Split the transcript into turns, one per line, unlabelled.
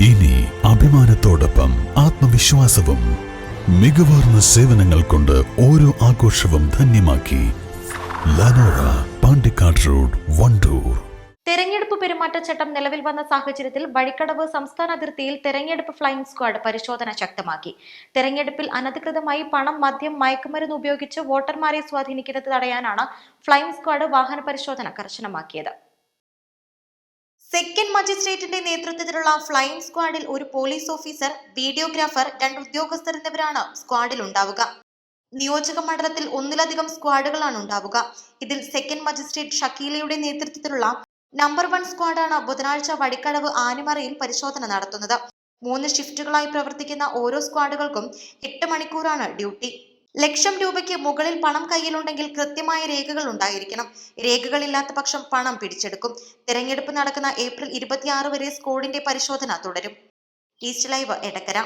ഇനി അഭിമാനത്തോടൊപ്പം ആത്മവിശ്വാസവും. മികവാർന്ന സേവനങ്ങൾ കൊണ്ട് ഓരോ ആഘോഷവും ധന്യമാക്കി. ലനോറ, പാണ്ടിക്കാട് റോഡ്, വണ്ടൂർ.
തെരഞ്ഞെടുപ്പ് പെരുമാറ്റച്ചട്ടം നിലവിൽ വന്ന സാഹചര്യത്തിൽ വഴിക്കടവ് സംസ്ഥാന അതിർത്തിയിൽ തെരഞ്ഞെടുപ്പ് ഫ്ലൈയിംഗ് സ്ക്വാഡ് പരിശോധന ശക്തമാക്കി. തെരഞ്ഞെടുപ്പിൽ അനധികൃതമായി പണം, മദ്യം, മയക്കുമരുന്ന് ഉപയോഗിച്ച് വോട്ടർമാരെ സ്വാധീനിക്കുന്നത് തടയാനാണ് ഫ്ലൈയിംഗ് സ്ക്വാഡ് വാഹന പരിശോധന കർശനമാക്കിയത്. സെക്കൻഡ് മജിസ്ട്രേറ്റിന്റെ നേതൃത്വത്തിലുള്ള ഫ്ലൈയിംഗ് സ്ക്വാഡിൽ ഒരു പോലീസ് ഓഫീസർ, വീഡിയോഗ്രാഫർ, 2 ഉദ്യോഗസ്ഥർ എന്നിവരാണ് സ്ക്വാഡിൽ ഉണ്ടാവുക. നിയോജക മണ്ഡലത്തിൽ ഒന്നിലധികം സ്ക്വാഡുകളാണ് ഉണ്ടാവുക. ഇതിൽ സെക്കൻഡ് മജിസ്ട്രേറ്റ് ഷക്കീലയുടെ നേതൃത്വത്തിലുള്ള നമ്പർ 1 സ്ക്വാഡാണ് ബുധനാഴ്ച വഴിക്കടവ് ആനിമറയിൽ പരിശോധന നടത്തുന്നത്. 3 ഷിഫ്റ്റുകളായി പ്രവർത്തിക്കുന്ന ഓരോ സ്ക്വാഡുകൾക്കും 8 മണിക്കൂറാണ് ഡ്യൂട്ടി. ₹1,00,000 മുകളിൽ പണം കയ്യിലുണ്ടെങ്കിൽ കൃത്യമായ രേഖകൾ ഉണ്ടായിരിക്കണം. രേഖകളില്ലാത്ത പക്ഷം പണം പിടിച്ചെടുക്കും. തെരഞ്ഞെടുപ്പ് നടക്കുന്ന ഏപ്രിൽ 26 വരെ സ്ക്വാഡിന്റെ പരിശോധന തുടരും. East live, Edakkara.